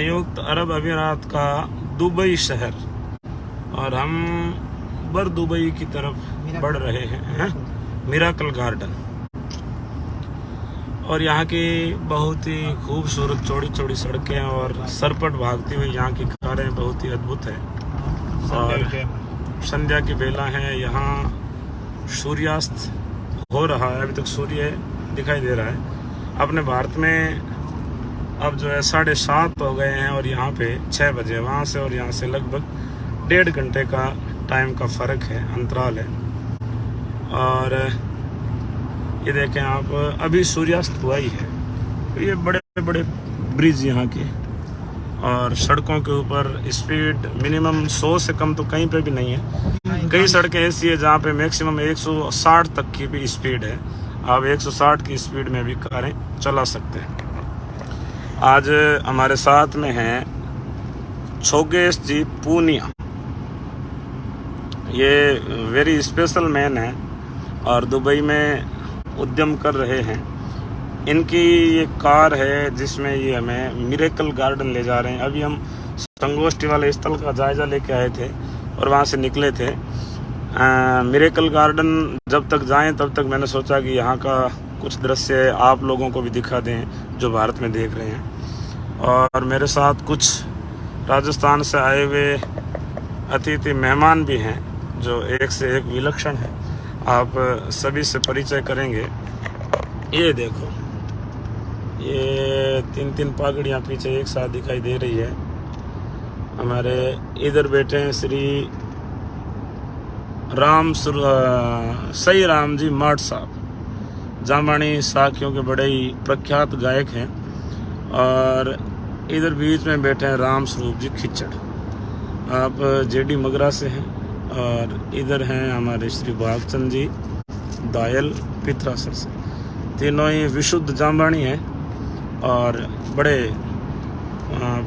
संयुक्त अरब अमीरात का दुबई शहर, और हम बर दुबई की तरफ बढ़ रहे हैं। मिराकल गार्डन, और यहाँ की बहुत ही खूबसूरत चौड़ी चौड़ी सड़कें और सरपट भागती हुई यहाँ की कारें बहुत ही अद्भुत है। और संध्या की बेला है, यहाँ सूर्यास्त हो रहा है, अभी तक सूर्य दिखाई दे रहा है। अपने भारत में अब जो है 7:30 हो गए हैं और यहाँ पे 6 बजे, वहाँ से और यहाँ से लगभग 1.5 घंटे का टाइम का फ़र्क है, अंतराल है। और ये देखें आप, अभी सूर्यास्त हुआ ही है। तो ये बड़े बड़े ब्रिज यहाँ के, और सड़कों के ऊपर स्पीड मिनिमम 100 से कम तो कहीं पे भी नहीं है। कई सड़कें ऐसी है जहाँ पे मैक्सिमम 160 तक की भी स्पीड है। आप 160 की स्पीड में भी कारें चला सकते हैं। आज हमारे साथ में हैं छोगेश जी पूनिया, ये वेरी स्पेशल मैन है और दुबई में उद्यम कर रहे हैं। इनकी ये कार है जिसमें ये हमें मिरेकल गार्डन ले जा रहे हैं। अभी हम संगोष्ठी वाले स्थल का जायज़ा लेके आए थे और वहाँ से निकले थे। मिरेकल गार्डन जब तक जाएं तब तक मैंने सोचा कि यहाँ का कुछ दृश्य आप लोगों को भी दिखा दें जो भारत में देख रहे हैं। और मेरे साथ कुछ राजस्थान से आए हुए अतिथि मेहमान भी हैं जो एक से एक विलक्षण है। आप सभी से परिचय करेंगे। ये देखो, ये 3 पगड़ियाँ पीछे एक साथ दिखाई दे रही है। हमारे इधर बैठे हैं श्री सही राम जी माट साहब, जामानी साखियों के बड़े ही प्रख्यात गायक हैं। और इधर बीच में बैठे हैं राम स्वरूप जी खिचड़, आप जेडी मगरा से हैं। और इधर हैं हमारे श्री भागचंद जी दायल पिथरासर से। तीनों ही विशुद्ध जामबाणी हैं और बड़े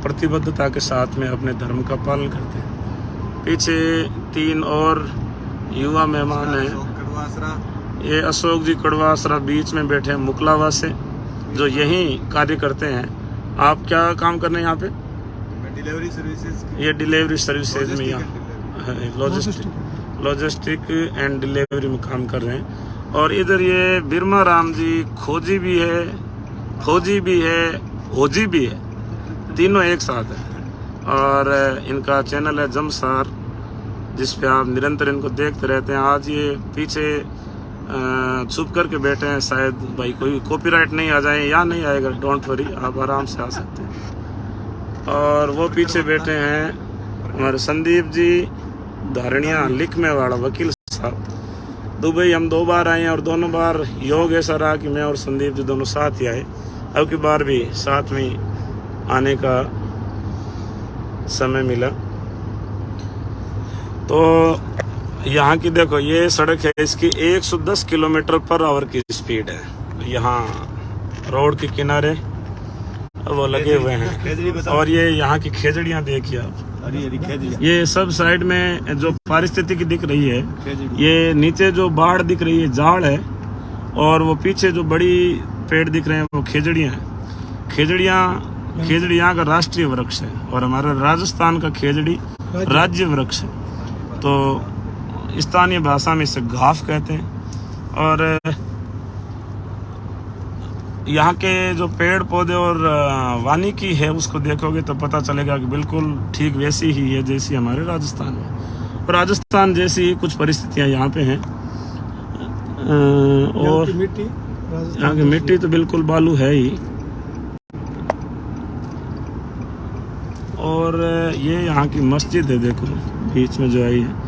प्रतिबद्धता के साथ में अपने धर्म का पालन करते हैं। पीछे 3 और युवा मेहमान हैं। ये अशोक जी कड़वासरा बीच में बैठे हैं मुकलावा से, जो यहीं कार्य करते हैं। आप क्या काम कर रहे हैं यहाँ पे? Delivery services. ये डिलीवरी सर्विसेज में यहाँ लॉजिस्टिक एंड डिलीवरी में काम कर रहे हैं। और इधर ये बिरमा राम जी खोजी भी है, फौजी भी है, ओजी भी है, तीनों एक साथ है। और इनका चैनल है जमसार, जिस पे आप निरंतर इनको देखते रहते हैं। आज ये पीछे छुप करके बैठे हैं, शायद भाई कोई कॉपीराइट नहीं आ जाए, या नहीं आएगा, डोंट वरी, आप आराम से आ सकते हैं। और वो पीछे बैठे हैं हमारे संदीप जी धारणिया लिखने वाला वकील साहब। दुबई हम 2 बार आए हैं और दोनों बार योग ऐसा रहा कि मैं और संदीप जी दोनों साथ ही आए। अब की बार भी साथ में आने का समय मिला। तो यहाँ की देखो, ये सड़क है, इसकी 110 किलोमीटर पर आवर की स्पीड है। यहाँ रोड के किनारे वो लगे हुए हैं। और ये यहाँ की खेजड़ियाँ देखिए आप, ये सब साइड में जो पारिस्थितिकी दिख रही है, ये नीचे जो बाढ़ दिख रही है झाड़ है, और वो पीछे जो बड़ी पेड़ दिख रहे हैं वो खेजड़ियाँ हैं। खेजड़ी यहाँ का राष्ट्रीय वृक्ष है और हमारा राजस्थान का खेजड़ी राज्य वृक्ष है। तो स्थानीय भाषा में इसे घाफ कहते हैं। और यहाँ के जो पेड़ पौधे और वानिकी है उसको देखोगे तो पता चलेगा कि बिल्कुल ठीक वैसी ही है जैसी हमारे राजस्थान में। और राजस्थान जैसी ही कुछ परिस्थितियाँ यहाँ पे हैं। और यहाँ की मिट्टी तो बिल्कुल बालू है ही। और ये यहाँ की मस्जिद है, देखो बीच में जो आई है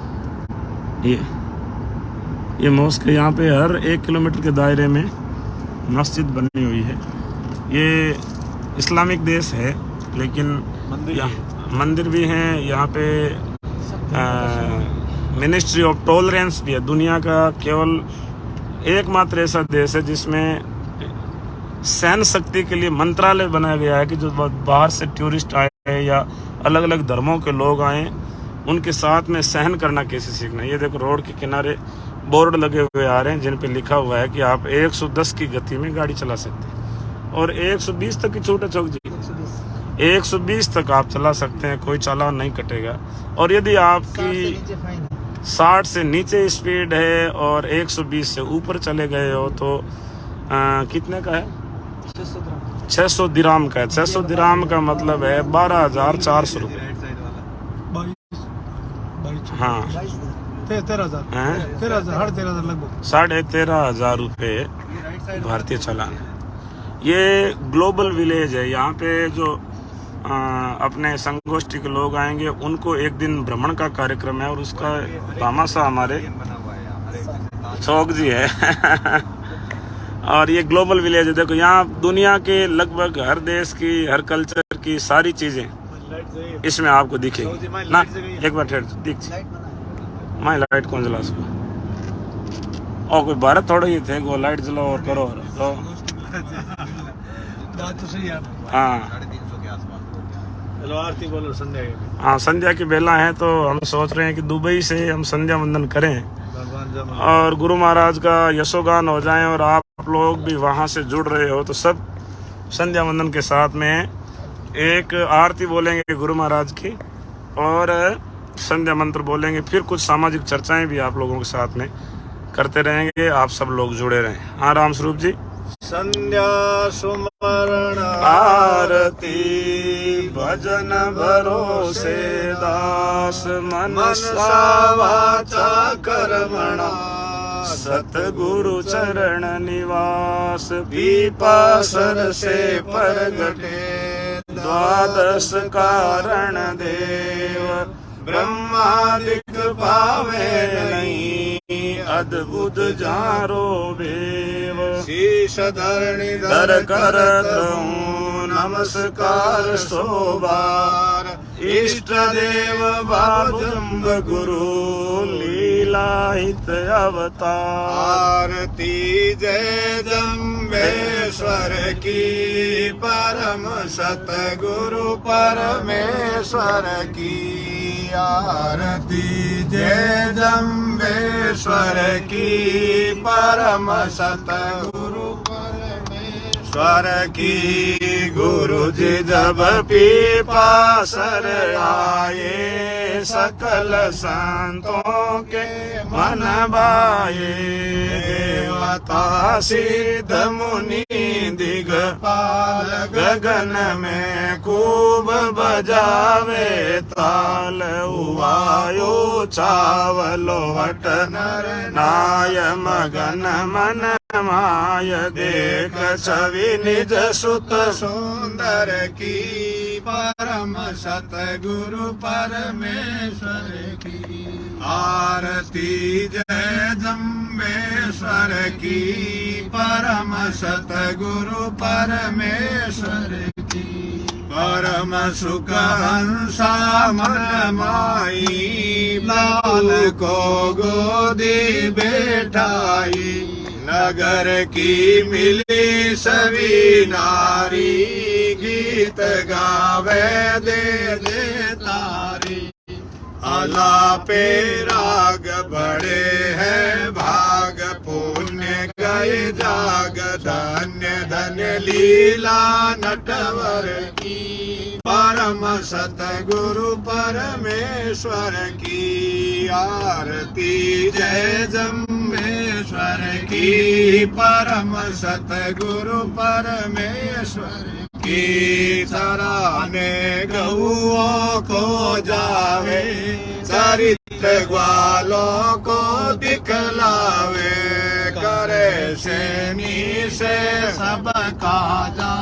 ये मॉस्क है। यहाँ पे हर 1 किलोमीटर के दायरे में मस्जिद बनी हुई है। ये इस्लामिक देश है लेकिन मंदिर भी हैं यहाँ पे। मिनिस्ट्री ऑफ टॉलरेंस भी है। दुनिया का केवल एकमात्र ऐसा देश है जिसमें सैन्य शक्ति के लिए मंत्रालय बनाया गया है कि जो बाहर से टूरिस्ट आए या अलग अलग धर्मों के लोग आए, उनके साथ में सहन करना कैसे सीखना। ये देखो रोड के किनारे बोर्ड लगे हुए आ रहे हैं जिन पे लिखा हुआ है कि आप 110 की गति में गाड़ी चला सकते हैं और 120 तक की छूट है। चौक जी 120 तक आप चला सकते हैं, कोई चालान नहीं कटेगा। और यदि आपकी 60 से नीचे स्पीड है और 120 से ऊपर चले गए हो तो कितने का है? 600 दिराम का है। 600 दिराम का मतलब है 12,400 रुपये। हाँ 13,000 लगभग 13,500 रुपये भारतीय चालान। ये ग्लोबल विलेज है। यहाँ पे जो अपने संगोष्ठी के लोग आएंगे उनको एक दिन भ्रमण का कार्यक्रम है और उसका तामाशा हमारे चौक जी है। और ये ग्लोबल विलेज है। देखो यहाँ दुनिया के लगभग हर देश की, हर कल्चर की सारी चीजें इसमें आपको दिखेगी ना। एक बार ठहर दिख मैं लाइट कौन जला सको और कोई भारत थोड़ा ही थे वो लाइट जलाओ और करो तो हाँ आरती बोलो संध्या की। हाँ संध्या की बेला है तो हम सोच रहे हैं कि दुबई से हम संध्या वंदन करें और गुरु महाराज का यशोगान हो जाए और आप लोग भी वहाँ से जुड़ रहे हो तो सब संध्या वंदन के साथ में एक आरती बोलेंगे गुरु महाराज की और संध्या मंत्र बोलेंगे। फिर कुछ सामाजिक चर्चाएं भी आप लोगों के साथ में करते रहेंगे। आप सब लोग जुड़े रहें। हाँ राम स्वरूप जी। संध्या सुमरण आरती भजन भरोसे दास मनसा वाचा कर्मणा सतगुरु चरण निवास पीपासर से परगटे द्वादश कारण देव ब्रह्मादिक पावे नहीं अद्भुत जारो भेव शीश धरणी धर करत हूँ नमस्कार सोबार इष्ट देव बाबुजम्ब गुरु लीलाहित अवतार। आरती जय जम्बेश्वर की परम सतगुरु परमेश्वर की। आरती जय जम्बेश्वर की परम सतगुरु परमेश्वर की। गुरु जी जब पीपासर आए सकल संतों के मन भाए देवता सिद्ध मुनि दिगपाल गगन में खूब बजावे ताल उवायो चावलो हट नर नाय मगन मन माय देख छवि निज सुत सुंदर की परम सतगुरु परमेश्वर की। आरती जय जम्बेश्वर की परम सतगुरु परमेश्वर की। परम सुख हंसा मन माई लाल को गोदी बैठाई नगर की मिली सभी नारी गीत गावे दे तारी। आलापे राग बड़े हैं भाग पुण्य गए जाग धन्य धन्य लीला नटवर की परम सतगुरु परमेश्वर की। आरती जय जम्बेश्वर की परम सतगुरु परमेश्वर की। सराने गौओं को जावे चरित्र ग्वालों को दिखलावे करे सेनी से सब काजा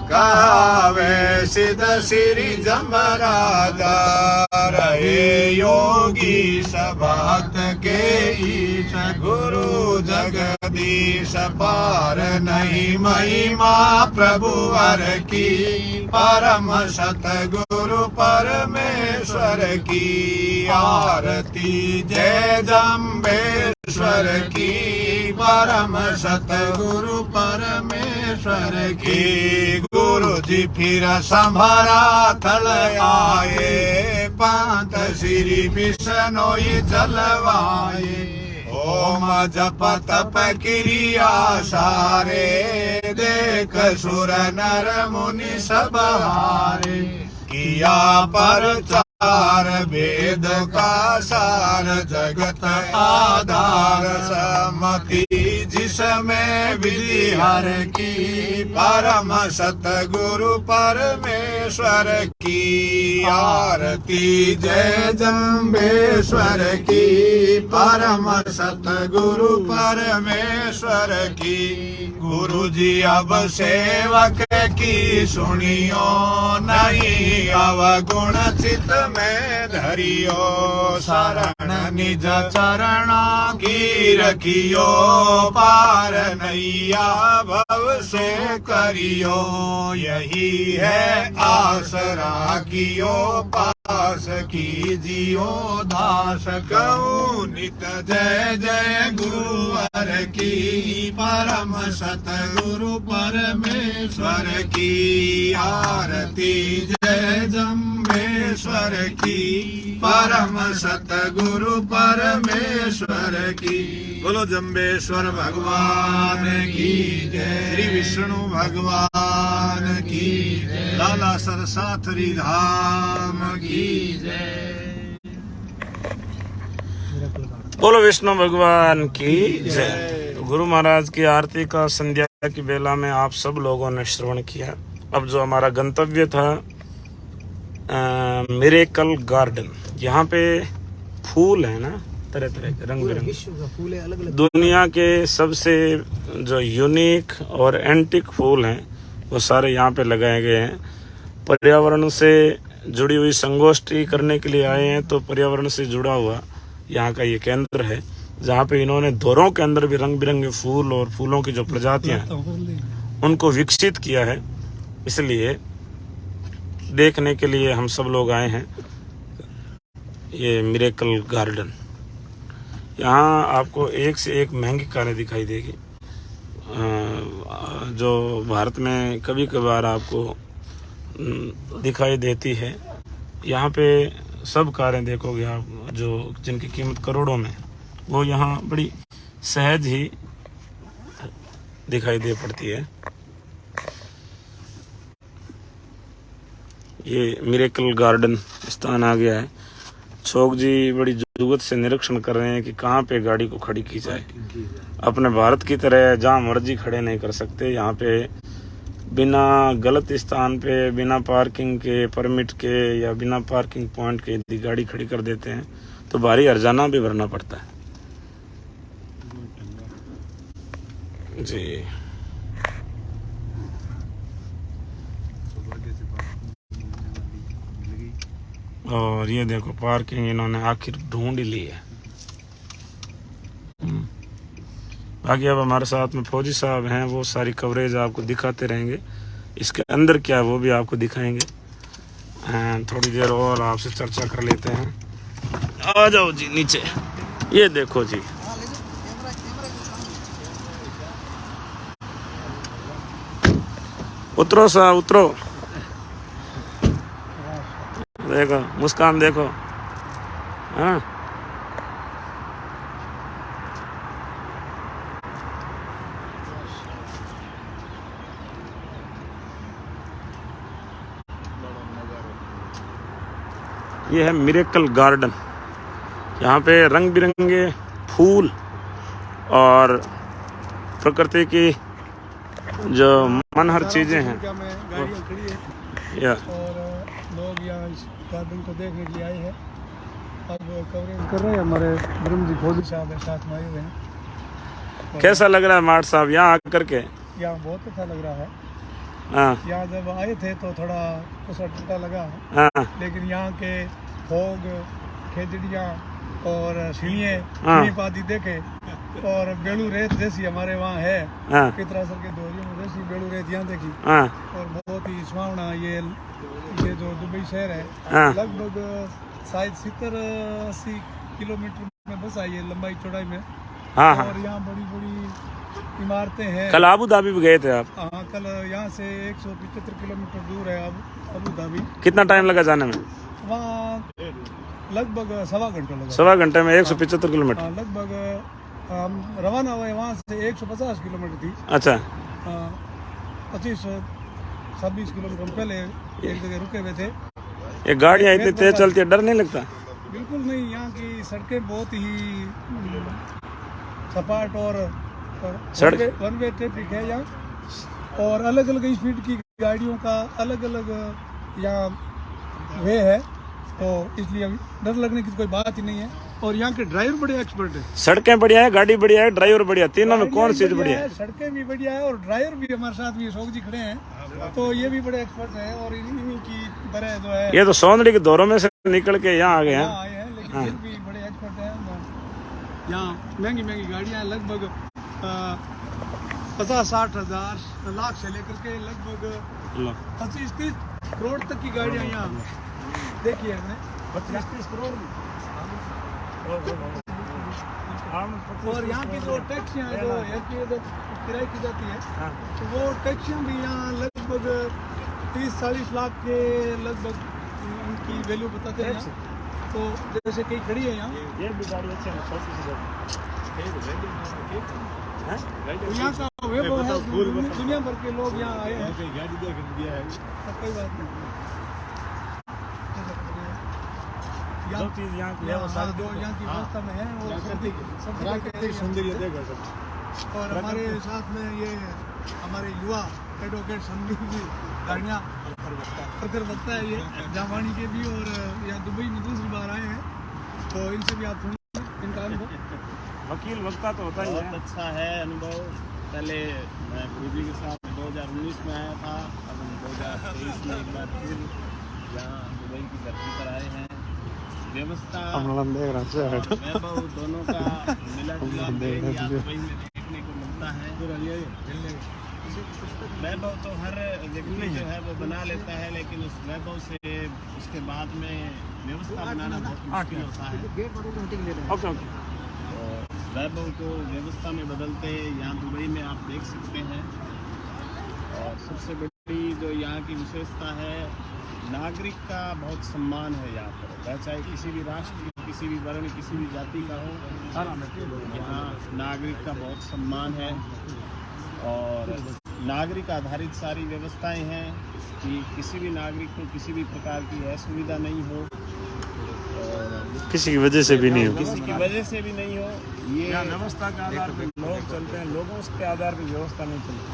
कहावे सिद्ध श्री जमराजा। रहे योगी सभक्त के ईश गुरु जगदीश पार नहीं महिमा प्रभुवर की परम सतगुरु परमेश्वर की। आरती जय जम्बेश्वर की परम सतगुरु परमेश्वर की। गुरु जी फिर संभरा थल आए पंत श्री बिश्नोई जलवाए ओम जप तप क्रिया सारे देख सुर नर मुनि सब हारे किया परचार वेद का सार जगत आधार सम्मति जिसमें विधि हर की परम सतगुरु परमेश्वर की आरती जय जम्बेश्वर की परम सतगुरु परमेश्वर की गुरु जी अब सेवक की सुनियो नहीं अवगुण चित में धरियो शरण निज चरण की रखियो पार नैया भव से करियो यही है आसरा कियो पास कीजियो दास कहूँ नित जय जय गुरुवर की परम सतगुरु परमेश्वर की आरती जय जम्बेश्वर की परम सतगुरु परमेश्वर की बोलो जम्बेश्वर भगवान की जय श्री विष्णु भगवान की जय लाला सरसाथरी धाम की जय बोलो विष्णु भगवान की जय। गुरु महाराज की आरती का संध्या की बेला में आप सब लोगों ने श्रवण किया। अब जो हमारा गंतव्य था मिरेकल गार्डन, यहाँ पे फूल है ना तरह तरह के रंग बिरंगे फूल है अलग अलग दुनिया के सबसे जो यूनिक और एंटिक फूल हैं वो सारे यहाँ पे लगाए गए हैं। पर्यावरण से जुड़ी हुई संगोष्ठी करने के लिए आए हैं तो पर्यावरण से जुड़ा हुआ यहाँ का ये केंद्र है जहाँ पे इन्होंने दौरों के अंदर भी रंग बिरंगे फूल और फूलों की जो प्रजातियां हैं उनको विकसित किया है। इसलिए देखने के लिए हम सब लोग आए हैं ये मिरेकल गार्डन। यहाँ आपको एक से एक महंगी कारें दिखाई देगी जो भारत में कभी कभार आपको दिखाई देती है। यहाँ पे सब कारें देखोगे आप जो जिनकी कीमत करोड़ों में, वो यहाँ बड़ी सहज ही दिखाई दे पड़ती है। ये मिरेकल गार्डन स्थान आ गया है। छोक जी बड़ी जुगत से निरीक्षण कर रहे हैं कि कहाँ पे गाड़ी को खड़ी की जाए। अपने भारत की तरह जहाँ मर्जी खड़े नहीं कर सकते। यहाँ पे बिना गलत स्थान पे, बिना पार्किंग के परमिट के या बिना पार्किंग पॉइंट के यदि गाड़ी खड़ी कर देते हैं तो भारी हर्जाना भी भरना पड़ता है जी। और ये देखो पार्किंग इन्होंने आखिर ढूंढ ली है। बाकी अब हमारे साथ में फौजी साहब हैं, वो सारी कवरेज आपको दिखाते रहेंगे। इसके अंदर क्या है वो भी आपको दिखाएंगे। थोड़ी देर और आपसे चर्चा कर लेते हैं। आ जाओ जी नीचे। ये देखो जी उतरो सा उतरो। देखो मुस्कान देखो। हाँ ये है मिरेकल गार्डन। यहाँ पे रंग बिरंगे फूल और प्रकृति की जो मनहर चीजें हैं गाड़ियाँ खड़ी है या और लोग यहाँ इस गार्डन को देखने के लिए आए हैं। अब कवरेज कर रहे हैं हमारे ब्रह्म जी फौजी साहब है, साथ में आए हुए हैं। कैसा लग रहा है मार्ट साहब यहाँ आकर के? यहाँ बहुत अच्छा लग रहा है। हाँ यहाँ जब आए थे तो थोड़ा कुछ टूटा लगा, हाँ लेकिन यहाँ के फोग, खेजड़ियाँ और सीढ़ियाँ, हाँ। सीढ़ी पाती देखे और बेलू रेत जैसी हमारे वहाँ है हाँ पितरासर के दोरियों में जैसी बेलू रेत यहाँ देखी हाँ और बहुत ही सुहावना। ये जो दुबई शहर है हाँ लगभग शायद 70-80 किलोमीटर में बस आई है लंबाई चौड़ाई में। हाँ हाँ। और यहाँ बड़ी बड़ी इमारतें हैं। कल आबू धाबी भी गए थे आप? हाँ कल यहाँ से 175 किलोमीटर दूर है अबू धाबी। कितना टाइम लगा जाने में? वहाँ लगभग सवा घंटा लगा। सवा घंटे में 175 किलोमीटर। हाँ लगभग हम रवाना हुए वहाँ से 150 किलोमीटर थी। अच्छा 25-26 किलोमीटर हम पहले एक जगह रुके हुए थे। ये गाड़ियाँ इतनी तेज चलती है, डर नहीं लगता? बिल्कुल नहीं, यहाँ की सड़कें बहुत ही सपाट और वन वे ट्रैफिक है यहाँ, और अलग अलग स्पीड की गाड़ियों का अलग अलग यहाँ वे है, तो इसलिए डर लगने की कोई बात ही नहीं है। और यहाँ के ड्राइवर बड़े एक्सपर्ट है। सड़कें बढ़िया है, गाड़ी बढ़िया है, ड्राइवर बढ़िया, तीनों में कौन चीज बढ़िया है? सड़कें भी बढ़िया है और ड्राइवर भी हमारे साथ भी अशोक जी खड़े हैं, तो ये भी बड़े एक्सपर्ट है। और इन्हीं की तरह जो है, ये तो सोंदड़ी के दौरों में से निकल के यहाँ आ गए हैं। आए हैं, लेकिन फिर भी बड़े एक्सपर्ट हैं। यहाँ महंगी महंगी गाड़ियाँ लगभग 50-60 हज़ार लाख से लेकर के लगभग 25-30 करोड़ तक की गाड़ियाँ यहाँ देखिए हमने। 25-30 करोड़। और यहाँ की जो टैक्सियाँ जो किराए की जाती है, तो वो टैक्सियाँ भी यहाँ लगभग 30-40 लाख के लगभग उनकी वैल्यू बताते हैं। तो जैसे कई खड़ी है यहाँ, ये भी गाड़ी अच्छी है, छोटी सी गाड़ी। यहाँ का वैभव है, दुनिया भर के लोग यहाँ आए हैं। गाड़ी देख दिया है, कोई बात नहीं। यहाँ की व्यवस्था में है वो सौंदर्य देखा सब। और हमारे साथ में ये हमारे युवा एडवोकेट संदीप जी गाड़ियाँ प्रखर वक्ता है, ये जावानी के भी, और यहाँ दुबई में दूसरी बार आए हैं, तो इनसे भी आप सुनिए इनका अनुभव। वकील वक्ता तो होता ही है। बहुत अच्छा है अनुभव। पहले मैं गुरुजी के साथ 2019 में आया था, अब हम 2023 में एक बार फिर यहाँ दुबई की धरती पर आए हैं। व्यवस्था वैभव दोनों का मिला जुला यहाँ दुबई में देखने को मिलता है। वैभव तो हर व्यक्ति जो है वो बना लेता है, लेकिन उस वैभव से उसके बाद में व्यवस्था बनाना बहुत मुश्किल होता है। वैभव को व्यवस्था में बदलते यहाँ दुबई में आप देख सकते हैं। और सबसे बड़ी जो यहाँ की विशेषता है, नागरिक का बहुत सम्मान है यहाँ पर, वह चाहे किसी भी राष्ट्र, किसी भी वर्ण, किसी भी जाति का हो, यहाँ नागरिक का बहुत सम्मान है। और नागरिक आधारित सारी व्यवस्थाएं हैं कि किसी भी नागरिक को किसी भी प्रकार की असुविधा नहीं हो, किसी की वजह से भी नहीं हो, किसी की वजह से भी नहीं हो। ये व्यवस्था के आधार पर लोग चलते हैं, लोगों के आधार पर व्यवस्था नहीं चलती।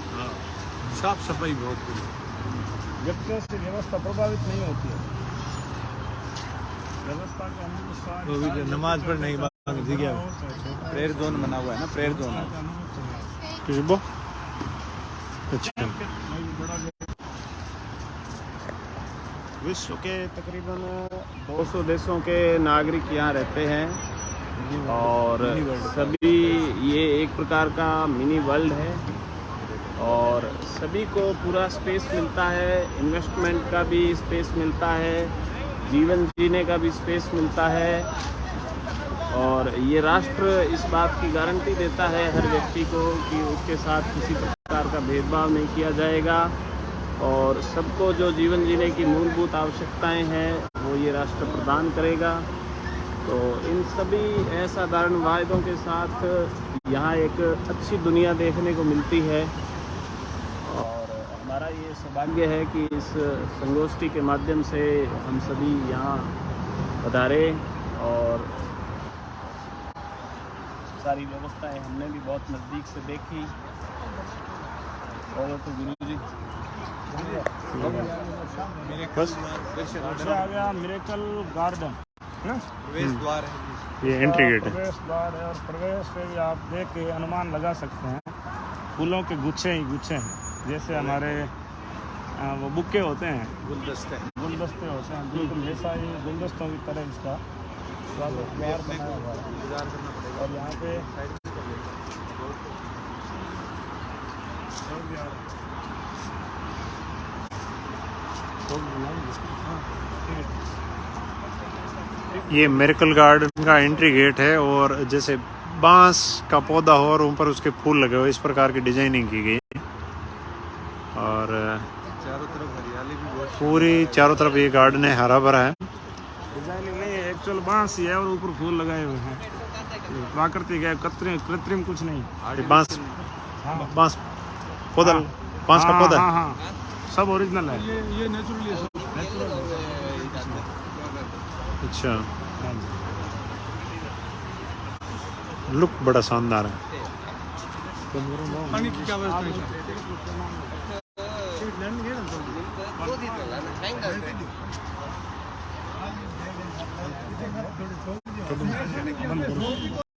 साफ सफाई बहुत व्यक्तियों से व्यवस्था प्रभावित नहीं होती है। व्यवस्था के अनुसार नमाज पर नहीं मांग दी गया, प्रेयर जोन बना हुआ है ना, प्रेयर जोन है। विश्व के तकरीबन 200 देशों के नागरिक यहाँ रहते हैं, और सभी ये एक प्रकार का मिनी वर्ल्ड है, और सभी को पूरा स्पेस मिलता है, इन्वेस्टमेंट का भी स्पेस मिलता है, जीवन जीने का भी स्पेस मिलता है। और ये राष्ट्र इस बात की गारंटी देता है हर व्यक्ति को कि उसके साथ किसी प्रकार का भेदभाव नहीं किया जाएगा, और सबको जो जीवन जीने की मूलभूत आवश्यकताएं हैं वो ये राष्ट्र प्रदान करेगा। तो इन सभी असाधारण वायदों के साथ यहाँ एक अच्छी दुनिया देखने को मिलती है, और हमारा ये सौभाग्य है कि इस संगोष्ठी के माध्यम से हम सभी यहाँ पधारे, और सारी व्यवस्थाएं हमने भी बहुत नज़दीक से देखी। और तो गुरुजी बस आ गया मिरेकल गार्डन, प्रवेश द्वार है, ये एंट्री गेट है, प्रवेश द्वार है। और प्रवेश पे भी आप देख के अनुमान लगा सकते हैं, फूलों के गुच्छे ही गुच्छे हैं, जैसे हमारे वो बुक्के होते हैं, गुलदस्ते होते हैं, बिल्कुल वैसा ही गुलदस्तों की तरह इसका द्वार बनाया हुआ है। और यहाँ पे ये मिरेकल गार्डन का एंट्री गेट है, और जैसे बांस का पौधा हो और ऊपर उसके फूल लगे हुए, इस प्रकार की डिजाइनिंग की गई है। और चारों तरफ हरियाली भी बहुत, पूरी चारों तरफ ये गार्डन है, हरा भरा है। डिजाइनिंग नहीं है, एक्चुअल बांस ही है और ऊपर फूल लगाए हुए हैं। प्राकृतिक है, कृत्रिम कुछ नहीं। ये बांस बांस पौधा, बांस का पौधा। हाँ हाँ, सब ओरिजिनल है। ये नेचुरली है सब। अच्छा, लुक बड़ा शानदार है। पानी की क्या व्यवस्था है?